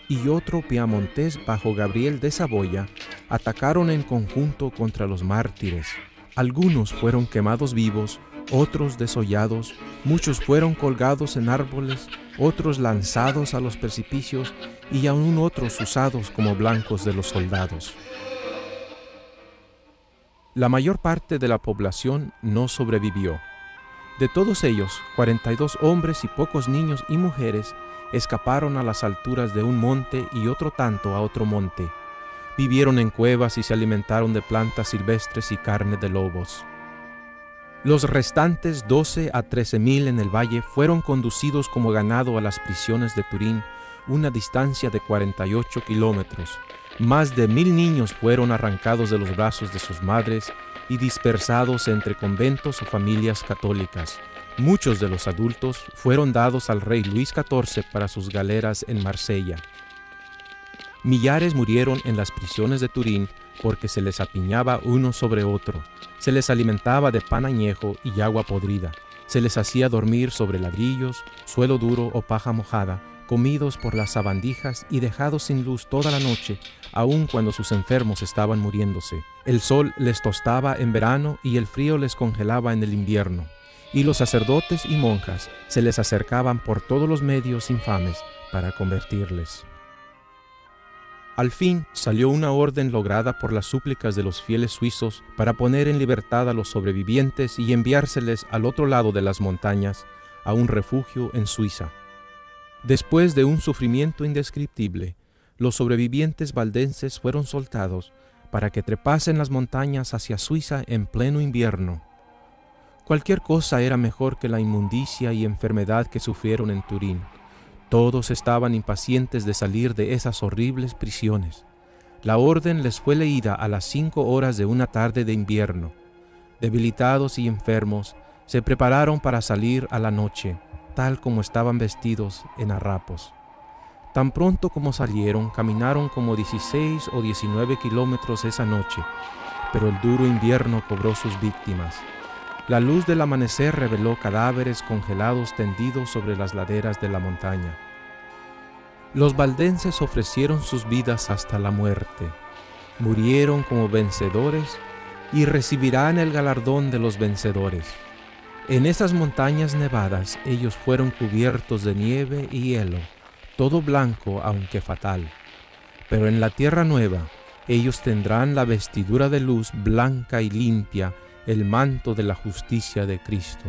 y otro piamontés bajo Gabriel de Saboya atacaron en conjunto contra los mártires. Algunos fueron quemados vivos, otros desollados, muchos fueron colgados en árboles, otros lanzados a los precipicios y aún otros usados como blancos de los soldados. La mayor parte de la población no sobrevivió. De todos ellos, 42 hombres y pocos niños y mujeres escaparon a las alturas de un monte y otro tanto a otro monte. Vivieron en cuevas y se alimentaron de plantas silvestres y carne de lobos. Los restantes 12 a 13,000 en el valle fueron conducidos como ganado a las prisiones de Turín, una distancia de 48 kilómetros. Más de 1,000 niños fueron arrancados de los brazos de sus madres y dispersados entre conventos o familias católicas. Muchos de los adultos fueron dados al rey Luis XIV para sus galeras en Marsella. Millares murieron en las prisiones de Turín porque se les apiñaba uno sobre otro. Se les alimentaba de pan añejo y agua podrida. Se les hacía dormir sobre ladrillos, suelo duro o paja mojada, comidos por las sabandijas y dejados sin luz toda la noche, aun cuando sus enfermos estaban muriéndose. El sol les tostaba en verano y el frío les congelaba en el invierno. Y los sacerdotes y monjas se les acercaban por todos los medios infames para convertirles. Al fin salió una orden lograda por las súplicas de los fieles suizos para poner en libertad a los sobrevivientes y enviárseles al otro lado de las montañas, a un refugio en Suiza. Después de un sufrimiento indescriptible, los sobrevivientes valdenses fueron soltados para que trepasen las montañas hacia Suiza en pleno invierno. Cualquier cosa era mejor que la inmundicia y enfermedad que sufrieron en Turín. Todos estaban impacientes de salir de esas horribles prisiones. La orden les fue leída a las 5 horas de una tarde de invierno. Debilitados y enfermos, se prepararon para salir a la noche, tal como estaban vestidos en harapos. Tan pronto como salieron, caminaron como 16 o 19 kilómetros esa noche, pero el duro invierno cobró sus víctimas. La luz del amanecer reveló cadáveres congelados tendidos sobre las laderas de la montaña. Los valdenses ofrecieron sus vidas hasta la muerte. Murieron como vencedores y recibirán el galardón de los vencedores. En esas montañas nevadas ellos fueron cubiertos de nieve y hielo, todo blanco aunque fatal. Pero en la tierra nueva ellos tendrán la vestidura de luz blanca y limpia, el manto de la justicia de Cristo.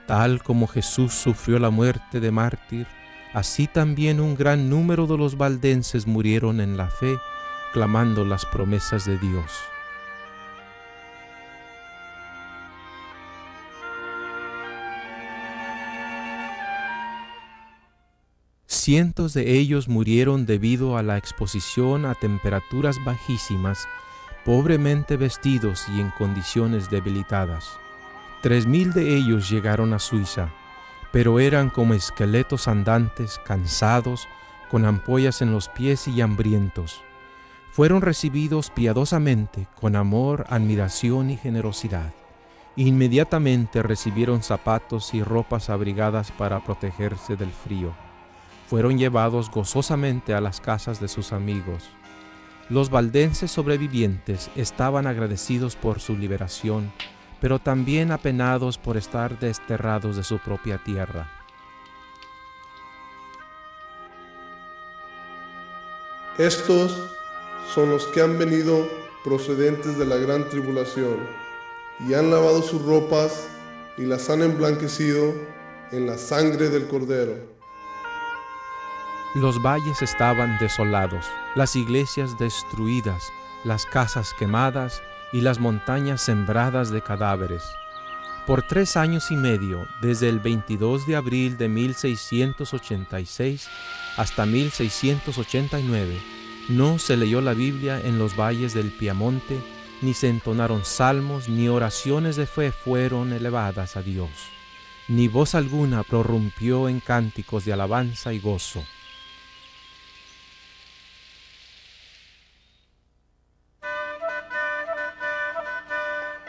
Tal como Jesús sufrió la muerte de mártir, así también un gran número de los valdenses murieron en la fe, clamando las promesas de Dios. Cientos de ellos murieron debido a la exposición a temperaturas bajísimas, pobremente vestidos y en condiciones debilitadas. 3,000 de ellos llegaron a Suiza, pero eran como esqueletos andantes, cansados, con ampollas en los pies y hambrientos. Fueron recibidos piadosamente, con amor, admiración y generosidad. Inmediatamente recibieron zapatos y ropas abrigadas para protegerse del frío. Fueron llevados gozosamente a las casas de sus amigos. Los valdenses sobrevivientes estaban agradecidos por su liberación, pero también apenados por estar desterrados de su propia tierra. Estos son los que han venido procedentes de la gran tribulación, y han lavado sus ropas y las han emblanquecido en la sangre del Cordero. Los valles estaban desolados, las iglesias destruidas, las casas quemadas y las montañas sembradas de cadáveres. Por 3 años y medio, desde el 22 de abril de 1686 hasta 1689, no se leyó la Biblia en los valles del Piamonte, ni se entonaron salmos, ni oraciones de fe fueron elevadas a Dios, ni voz alguna prorrumpió en cánticos de alabanza y gozo.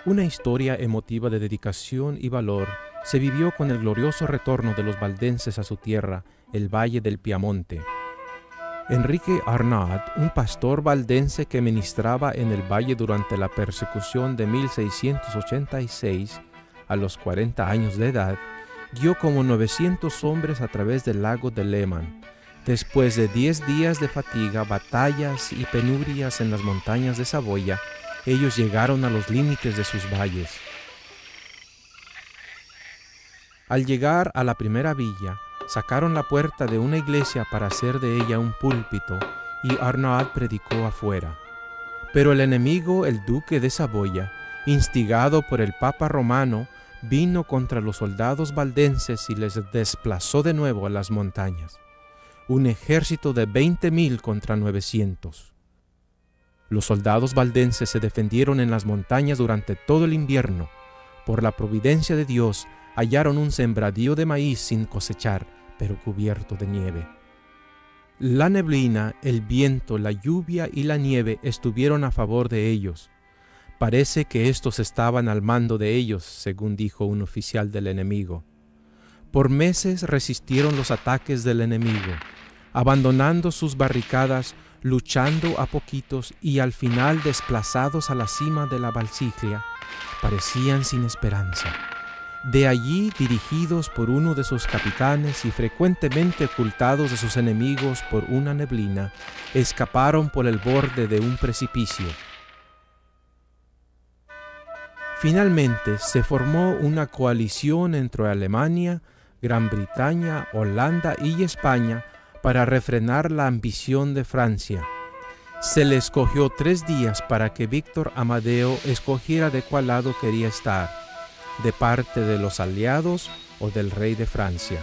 Una historia emotiva de dedicación y valor se vivió con el glorioso retorno de los valdenses a su tierra, el Valle del Piamonte. Enrique Arnaud, un pastor valdense que ministraba en el valle durante la persecución de 1686, a los 40 años de edad, guió como 900 hombres a través del lago de Léman. Después de 10 días de fatiga, batallas y penurias en las montañas de Saboya, ellos llegaron a los límites de sus valles. Al llegar a la primera villa, sacaron la puerta de una iglesia para hacer de ella un púlpito, y Arnaud predicó afuera. Pero el enemigo, el duque de Saboya, instigado por el Papa Romano, vino contra los soldados valdenses y les desplazó de nuevo a las montañas. Un ejército de 20,000 contra 900. Los soldados valdenses se defendieron en las montañas durante todo el invierno. Por la providencia de Dios, hallaron un sembradío de maíz sin cosechar, pero cubierto de nieve. La neblina, el viento, la lluvia y la nieve estuvieron a favor de ellos. Parece que estos estaban al mando de ellos, según dijo un oficial del enemigo. Por meses resistieron los ataques del enemigo, abandonando sus barricadas, luchando a poquitos y al final desplazados a la cima de la Valsiglia, parecían sin esperanza. De allí, dirigidos por uno de sus capitanes y frecuentemente ocultados de sus enemigos por una neblina, escaparon por el borde de un precipicio. Finalmente, se formó una coalición entre Alemania, Gran Bretaña, Holanda y España para refrenar la ambición de Francia. Se le escogió 3 días para que Víctor Amadeo escogiera de cuál lado quería estar, de parte de los aliados o del rey de Francia.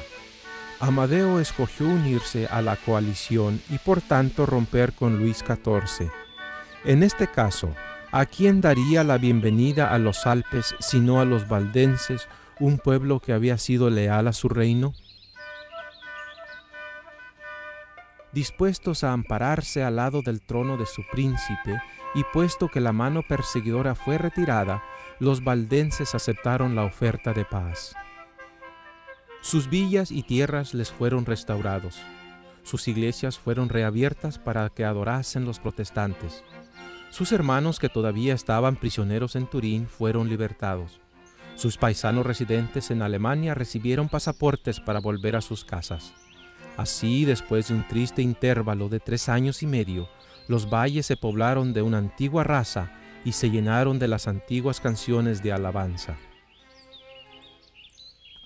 Amadeo escogió unirse a la coalición y por tanto romper con Luis XIV. En este caso, ¿a quién daría la bienvenida a los Alpes sino a los valdenses, un pueblo que había sido leal a su reino? Dispuestos a ampararse al lado del trono de su príncipe, y puesto que la mano perseguidora fue retirada, los valdenses aceptaron la oferta de paz. Sus villas y tierras les fueron restaurados. Sus iglesias fueron reabiertas para que adorasen los protestantes. Sus hermanos que todavía estaban prisioneros en Turín fueron libertados. Sus paisanos residentes en Alemania recibieron pasaportes para volver a sus casas. Así, después de un triste intervalo de 3 años y medio, los valles se poblaron de una antigua raza y se llenaron de las antiguas canciones de alabanza.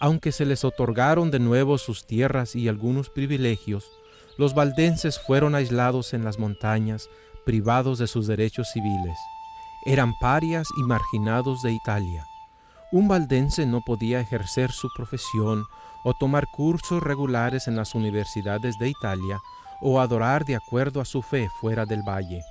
Aunque se les otorgaron de nuevo sus tierras y algunos privilegios, los valdenses fueron aislados en las montañas, privados de sus derechos civiles. Eran parias y marginados de Italia. Un valdense no podía ejercer su profesión o tomar cursos regulares en las universidades de Italia o adorar de acuerdo a su fe fuera del valle.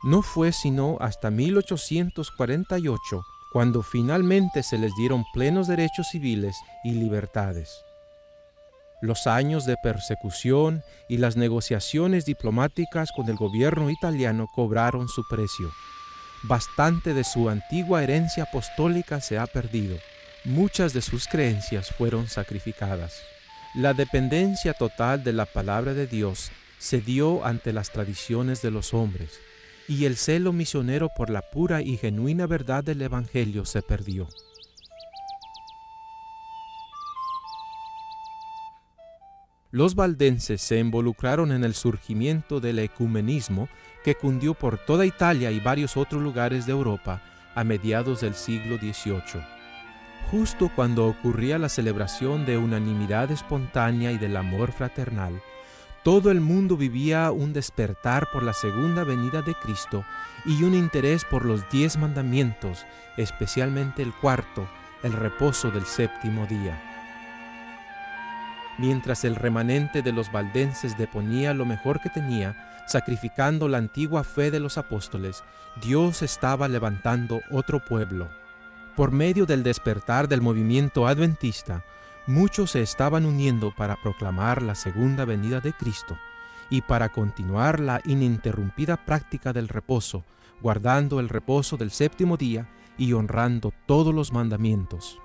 No fue sino hasta 1848 cuando finalmente se les dieron plenos derechos civiles y libertades. Los años de persecución y las negociaciones diplomáticas con el gobierno italiano cobraron su precio. Bastante de su antigua herencia apostólica se ha perdido. Muchas de sus creencias fueron sacrificadas. La dependencia total de la palabra de Dios se dio ante las tradiciones de los hombres, y el celo misionero por la pura y genuina verdad del Evangelio se perdió. Los valdenses se involucraron en el surgimiento del ecumenismo que cundió por toda Italia y varios otros lugares de Europa a mediados del siglo XVIII. Justo cuando ocurría la celebración de unanimidad espontánea y del amor fraternal, todo el mundo vivía un despertar por la segunda venida de Cristo y un interés por los 10 mandamientos, especialmente el cuarto, el reposo del 7º día. Mientras el remanente de los valdenses deponía lo mejor que tenía, sacrificando la antigua fe de los apóstoles, Dios estaba levantando otro pueblo. Por medio del despertar del movimiento adventista, muchos se estaban uniendo para proclamar la segunda venida de Cristo y para continuar la ininterrumpida práctica del reposo, guardando el reposo del 7º día y honrando todos los mandamientos.